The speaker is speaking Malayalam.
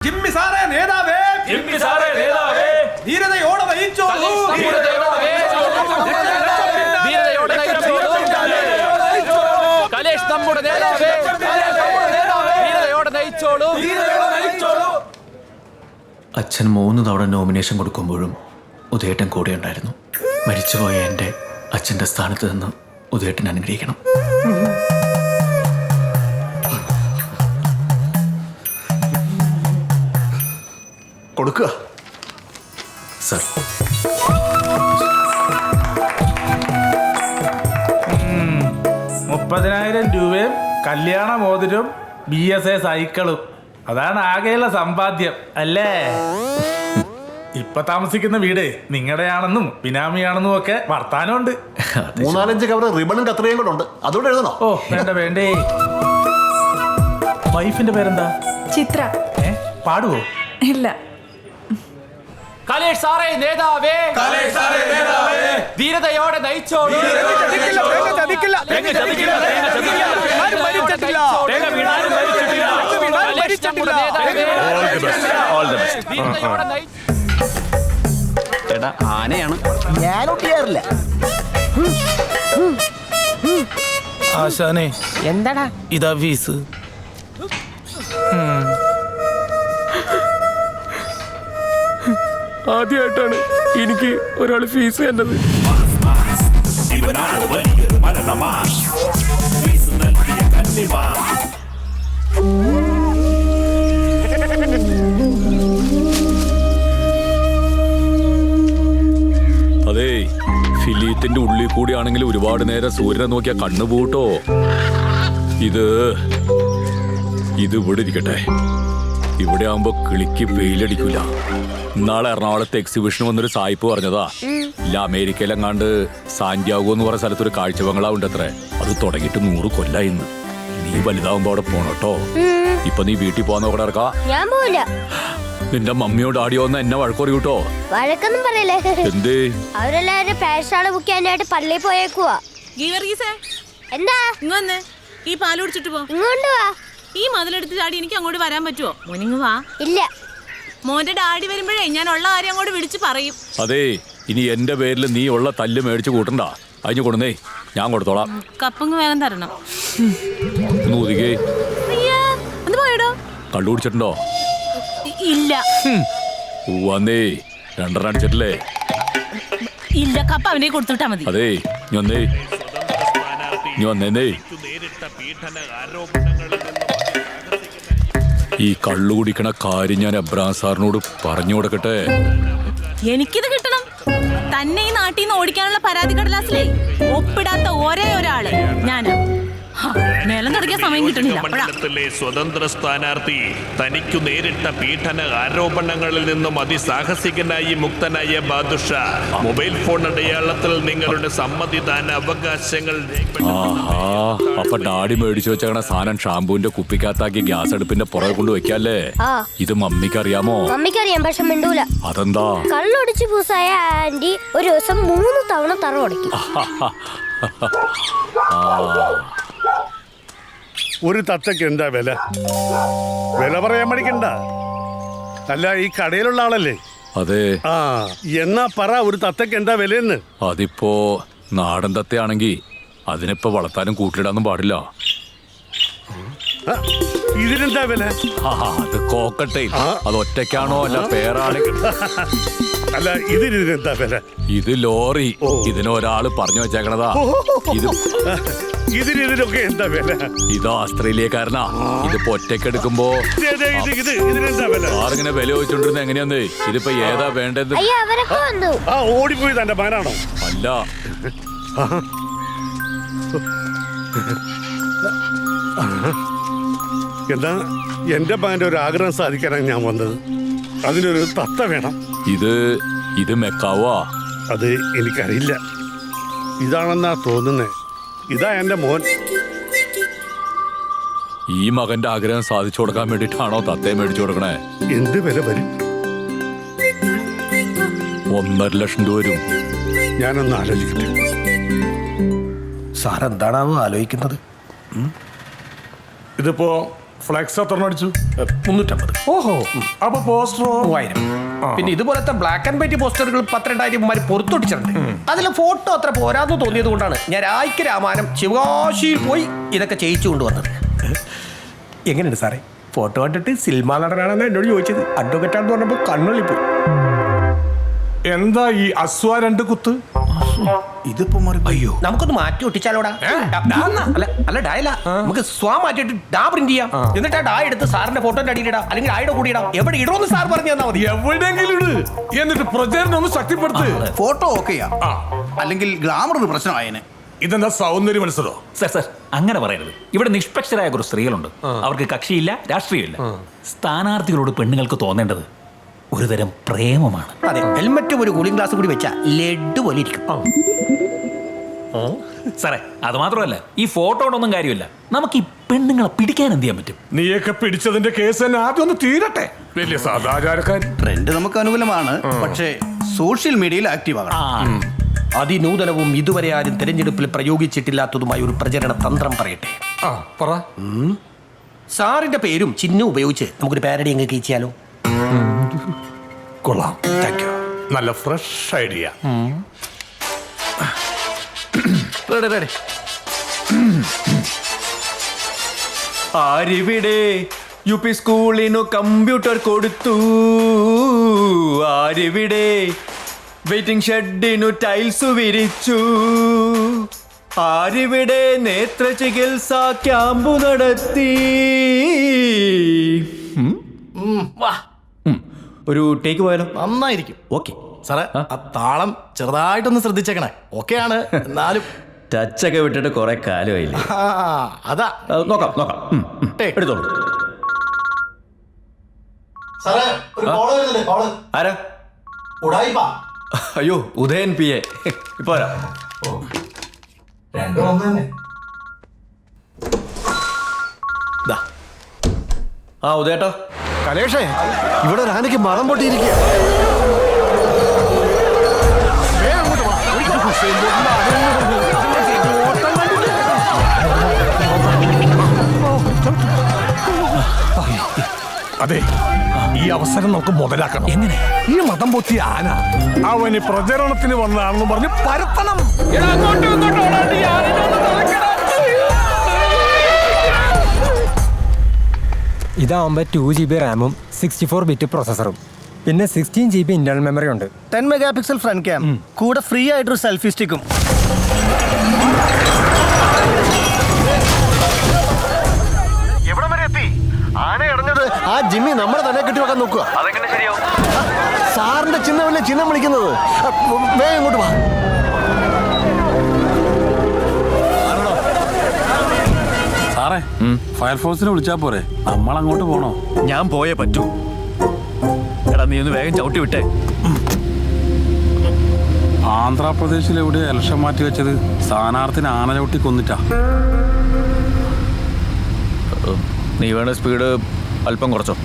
ജിമ്മി സാറേ നേതാവേ, ജിമ്മി സാറേ നേതാവേ, ധീരതയോടെ നയിച്ചോളൂ, ധീരതയോടെ കലേഷ് നമ്മുടെ നേതാവേ, ധീരതയോടെ നയിച്ചോളൂ. അച്ഛൻ 3 തവണ നോമിനേഷൻ കൊടുക്കുമ്പോഴും ഉദയേട്ടൻ കൂടെ ഉണ്ടായിരുന്നു. മരിച്ചുപോയ എൻ്റെ അച്ഛൻ്റെ സ്ഥാനത്ത് നിന്ന് ഉദയേട്ടൻ അനുഗ്രഹിക്കണം. കൊടുക്കുക സർ. 30,000 രൂപയും കല്യാണ മോതിരം BSA സൈക്കിളും, അതാണ് ആകെയുള്ള സമ്പാദ്യം അല്ലേ? ഇപ്പൊ താമസിക്കുന്ന വീട് നിങ്ങളുടെയാണെന്നും ബിനാമിയാണെന്നും ഒക്കെ വർത്താനമുണ്ട്. 3-4 കവർ റിബണും കത്രികയും കൂടെ ഉണ്ട്, അതുകൊണ്ട് എഴുതണോ? ഓ വേണ്ട വേണ്ടേ. വൈഫിന്റെ പേരെന്താ? ചിത്ര. പാടുവോ? ഇല്ല. കലേഷ് സാറേ നേതാവേ, കലേഷ് സാറേ നേതാവേ, ധീരതയോടെ നയിച്ചോളൂ. ചതിക്കില്ല. ആരും മരിച്ചിട്ടില്ല. കലേഷ് നമ്മുടെ നേതാവേ, ധീരതയോടെ എടാ ആനയാണ്. ഞാനൊട്ടിയാറില്ല. ആശാനെ എന്താടാ ഇതാ ഫീസ്. ആദ്യമായിട്ടാണ് എനിക്ക് ഒരാൾ ഫീസ് തന്നത്. അതേ, ഫിലീറ്റിന്റെ ഉള്ളിൽ കൂടിയാണെങ്കിൽ ഒരുപാട് നേരം സൂര്യനെ നോക്കിയാ കണ്ണു പൂട്ടോ. ഇത് ഇവിടെ ഇരിക്കട്ടെ. ഇവിടെ ആവുമ്പോ കിളിക്ക് വെയിലടിക്കൂല. ഇന്നാളെ എറണാകുളത്ത് എക്സിബിഷൻ വന്നൊരു സായിപ്പ് പറഞ്ഞതാ, ഇല്ല അമേരിക്കയിലെങ്ങാണ്ട് സാന്റിയാഗോ എന്ന് പറഞ്ഞ സ്ഥലത്തൊരു കാഴ്ച ബംഗ്ലാവ് ഉണ്ട് അത്രേ. അത് തുടങ്ങിയിട്ട് 100 കൊല്ലായിന്ന്. നീ വലുതാവുമ്പോ അവിടെ പോണോട്ടോ. ഇപ്പൊ നീ വീട്ടിൽ പോകാൻ നോക്കണ ഇറക്കാ. ഞാൻ പോവില്ല. നിന്റെ മമ്മിയോ ഡാഡിയോ ഒന്ന് എന്നെ വഴക്കുറയൂട്ടോ. വഴക്കൊന്നും പറയല്ലേ. എന്തേ? അവരെല്ലാവരും പാഷാള് ബുക്ക് ചെയ്യാനായിട്ട് പള്ളിയിൽ പോയേക്കുവാ. എന്താ ഇങ്ങൊന്ന് ഈ പാല് കുടിച്ചിട്ട് പോ. ഇങ്ങോട്ട് വാ. ഈ മതിലെടുത്ത് ചാടി എനിക്ക് അങ്ങോട്ട് വരാൻ പറ്റുമോ? മോനിങ് വാ. ഇല്ല. മോന്റെ ഡാഡി വരുമ്പോഴേ ഞാൻ ഉള്ള കാര്യം അങ്ങോട്ട് വിളിച്ചു പറയും. അതെ, ഇനി എന്റെ പേരിൽ നീ ഉള്ള തല്ല് മേടിച്ചു കൂട്ടണ്ട. അതിന് കൊടുന്നേ, ഞാൻ കൊടുത്തോളാം. കപ്പങ്ങ് വേഗം തരണം. ഒന്ന് ഊതിക്കേ. ഒന്ന് പോയടോ. കള്ളു കുടിച്ചിട്ടുണ്ടോ? ഇല്ല. വന്നേ, 2 അടിച്ചിട്ടില്ലേ? ഇല്ല, കപ്പ അവനെ കൊടുത്തുവിട്ടാ മതി. അതെ, നീ വന്നേ, നീ വന്നേ. ഈ കള്ളു കുടിക്കണ കാര്യം ഞാൻ എബ്രാം സാറിനോട് പറഞ്ഞു കൊടുക്കട്ടെ. എനിക്കിത് കിട്ടണം. തന്നെ ഈ നാട്ടിൽ നിന്ന് ഓടിക്കാനുള്ള പരാതി കടലാസിലേ ഒപ്പിടാത്ത ഒരേ ഒരാള് ഞാനാ. മേലം തുടങ്ങിയ സമയം കിട്ടണില്ല. മണ്ഡലത്തിലെ സ്വതന്ത്ര സ്ഥാനാർത്ഥി തനിക്കു നേരിട്ട പീഡന ആരോപണങ്ങളിൽ നിന്നും അതിസാഹസികനായി മുക്തനായ ബാദുഷ മൊബൈൽ ഫോൺ അടയാളത്തിൽ നിങ്ങളുടെ സമ്മതിദാന അവകാശങ്ങൾ. ആഹാ, അപ്പൊ ഡാഡി മേടിച്ചു വെച്ചേക്കണ സാധനം ഷാമ്പൂവിന്റെ കുപ്പിക്കകത്താക്കി ഗ്യാസ് അടുപ്പിന്റെ പുറകെ കൊണ്ട് വെക്കല്ലേ? ഇത് മമ്മിക്ക് അറിയാമോ? മമ്മിക്കറിയാം, പക്ഷെ മിണ്ടൂല. അതെന്താ? കള്ളൊടിച്ച് പൂസായ ആന്റി ഒരു ദിവസം 3 തവണ തറ ഉടക്കി. ഒരു തത്തയ്ക്ക് എന്താ വില? വില പറയാൻ മടിക്കണ്ട. അല്ല, ഈ കടയിലുള്ള ആളല്ലേ? അതെ. എന്നാ പറ, ഒരു തത്തയ്ക്ക് എന്താ വിലയെന്ന്? അതിപ്പോ നാടൻ തത്തയാണെങ്കി അതിനിപ്പോ വളർത്താനും കൂട്ടിലിടാനും പാടില്ല. ഇതിനെന്താ വില? അത് കോക്കട്ടെ. അത് ഒറ്റയ്ക്കാണോ അല്ല പേരാണെങ്കിൽ? അല്ല, ഇതിനെന്താ വില? ഇത് ലോറി. ഇതിനൊരാള് പറഞ്ഞു വെച്ചേക്കണതാ. ഇതിനൊക്കെ എന്താ വില? ഇത് ഓസ്ട്രേലിയക്കാരനാ. ഇതിപ്പോ ഒറ്റയ്ക്കെടുക്കുമ്പോ ആറിങ്ങനെ വില ചോദിച്ചോണ്ടിരുന്ന എങ്ങനെയാന്ന്. ഇതിപ്പോ ഏതാ വേണ്ടത്? ഓടിപ്പോയി തന്റെ മകനാണോ? അല്ല. എന്താ, എന്റെ മകന്റെ ഒരു ആഗ്രഹം സാധിക്കാനാണ് ഞാൻ വന്നത്. അതിനൊരു തത്ത വേണം. ഇത് മെക്കാവാ? അത് എനിക്കറിയില്ല. ഇതാണെന്നാ തോന്നുന്നേ. ഇതാ എന്റെ മോൻ. ഈ മകന്റെ ആഗ്രഹം സാധിച്ചു കൊടുക്കാൻ വേണ്ടിട്ടാണോ തത്തയെ മേടിച്ചു കൊടുക്കണേ? എന്ത് വില വരും? 1.5 ലക്ഷം രൂപ വരും. ഞാനൊന്ന് ആലോചിക്കട്ടെ. സാർ എന്താണാവോ ആലോചിക്കുന്നത്? ഇതിപ്പോ ഫ്ലെക്സ് എത്ര അടിച്ചു? 350. ഓഹോ അപ്പൊ പോസ്റ്ററോ 3000. പിന്നെ ഇതുപോലത്തെ ബ്ലാക്ക് ആൻഡ് വൈറ്റ് പോസ്റ്ററുകൾ 12,000 പുറത്തൊട്ടിച്ചിട്ടുണ്ട്. അതിൽ ഫോട്ടോ അത്ര പോരാന്ന് തോന്നിയത് കൊണ്ടാണ് ഞാൻ രായ്ക്ക് രാമാനം ശിവകാശിയിൽ പോയി ഇതൊക്കെ ചെയ്യിച്ചു കൊണ്ടുവന്നത്. എങ്ങനെയുണ്ട് സാറേ? ഫോട്ടോ കണ്ടിട്ട് സിനിമാ നടനാണെന്ന് എന്നോട് ചോദിച്ചത്. അഡ്വക്കറ്റാണെന്ന് പറഞ്ഞപ്പോൾ കണ്ണുള്ളിപ്പോയി. എന്താ ഈ അസ്വ 2 കുത്ത്? ഇതിപ്പോ അയ്യോ, നമുക്കൊന്ന് മാറ്റി ഒട്ടിച്ചാലോടാ. അല്ല ഡായല്ല, നമുക്ക് സ്വാ മാറ്റിയിട്ട് ഡാ പ്രിന്റ് ചെയ്യാം. എന്നിട്ട് ആ ഡാ എടുത്ത് സാറിന്റെ ഫോട്ടോന്റെ അടിയിലിടാം, അല്ലെങ്കിൽ ഡായുടെ കൂടി ഇടാം. എവിടെ ഇടോന്ന് സാർ പറഞ്ഞു തന്നാ മതി. എവിടെയെങ്കിലും ഇട്. എന്നിട്ട് പ്രചാരണം ഒന്ന് ശക്തിപ്പെടുത്ത്. ഫോട്ടോ ഓക്കെയാ, അല്ലെങ്കിൽ ഗ്ലാമർ ഒരു പ്രശ്നമായേനെ. ഇതെന്താ സൗന്ദര്യ മത്സരോ? സർ അങ്ങനെ പറയരുത്. ഇവിടെ നിഷ്പക്ഷരായ കുറച്ച് സ്ത്രീകളുണ്ട്. അവർക്ക് കക്ഷിയില്ല, രാഷ്ട്രീയമില്ല. സ്ഥാനാർത്ഥികളോട് പെണ്ണുങ്ങൾക്ക് തോന്നേണ്ടത് ഒരുതരം പ്രേമമാണ്. അതെ, ഹെൽമറ്റും ഒരു കൂളിംഗ് ഗ്ലാസ് കൂടി വെച്ചാ ലഡ്ഡു പോലെ ഇരിക്കും. സാറേ അത് മാത്രമല്ല, ഈ ഫോട്ടോ കൊണ്ടൊന്നും കാര്യമില്ല. നമുക്ക് ഈ പെണ്ണുങ്ങളെ പിടിക്കാൻ എന്ത് ചെയ്യാൻ പറ്റും? നീയൊക്കെ പിടിച്ചതിന്റെ കേസ് തന്നെ ആദ്യം ഒന്ന് തീരട്ടെ. വലിയ സദാചാരക്കാരൻ. ട്രെൻഡ് നമുക്ക് അനുകൂലമാണ്, പക്ഷേ സോഷ്യൽ മീഡിയയിൽ ആക്റ്റീവ് ആകണം. അതിനൂതനവും ഇതുവരെ ആരും തെരഞ്ഞെടുപ്പിൽ പ്രയോഗിച്ചിട്ടില്ലാത്തതുമായ ഒരു പ്രചരണ തന്ത്രം പറയട്ടെ. പറ. സാറിന്റെ പേരും ചിഹ്നം ഉപയോഗിച്ച് നമുക്കൊരു പാരഡി അങ്ങ് ചെയ്യാലോ? കൊള്ളാം. Thank you. നല്ല ഫ്രഷ് ഐഡിയ. ആരിവിടെ UP സ്കൂളിനു കമ്പ്യൂട്ടർ കൊടുത്തു? ആരിവിടെ വെയിറ്റിംഗ് ഷെഡിനു ടൈൽസ് വിരിച്ചു? ആരിവിടെ നേത്ര ചികിത്സ ക്യാമ്പു നടത്തി? ഒരു ടേക്ക് പോയാലോ? നന്നായിരിക്കും. ഓക്കെ സാറേ, ആ താളം ചെറുതായിട്ടൊന്ന് ശ്രദ്ധിച്ചേക്കണേ. ഓക്കെയാണ്, എന്നാലും ടച്ചൊക്കെ വിട്ടിട്ട് കുറെ കാലമായില്ലേ? അതാ. നോക്കാം. എടുത്തോളൂ. ആരാ? അയ്യോ, ഉദയൻ PA. ഇപ്പൊ ഉദയേട്ടോ. കലേഷേ, ഇവിടെ ഒരു ആനയ്ക്ക് മറം പൊട്ടിയിരിക്കുക. അതെ, ഈ അവസരം നമുക്ക് മുതലാക്കണം. എങ്ങനെ? ഈ മതം പൊത്തിയ ആന അവന് പ്രചരണത്തിന് വന്നതാണെന്ന് പറഞ്ഞ് പരത്തണം. ഇതാവുമ്പോ 2GB റാമും 64 ബിറ്റ് പ്രോസസറും പിന്നെ 16GB ഇന്റർണൽ മെമ്മറി ഉണ്ട്. 10 മെഗാ പിക്സൽ ഫ്രണ്ട് ക്യാം, കൂടെ ഫ്രീ ആയിട്ടൊരു സെൽഫി സ്റ്റിക്കും. എവിടെ വരെ എത്തി? ആന ഇടഞ്ഞത് ആ ജിമ്മി നമ്മളെ തന്നെ കെട്ടി വെക്കാൻ നോക്കുക. സാറിന്റെ ചിഹ്നമല്ലേ ചിഹ്നം വിളിക്കുന്നത്. വേഗം ഇങ്ങോട്ട് വാ. സാറേ, ഫയർഫോഴ്സിനെ വിളിച്ചാ പോരെ? നമ്മൾ അങ്ങോട്ട് പോണോ? ഞാൻ പോയേ പറ്റൂ. എടാ നീ ഒന്ന് വേഗം ചവിട്ടി വിട്ടേ. ആന്ധ്രാപ്രദേശിൽ എവിടെ ഇലക്ഷൻ മാറ്റി വെച്ചത്? സ്ഥാനാർത്ഥിനെ ആന ചവിട്ടി കൊന്നിട്ടാ. നീ വേണ സ്പീഡ് അല്പം കുറച്ചോ.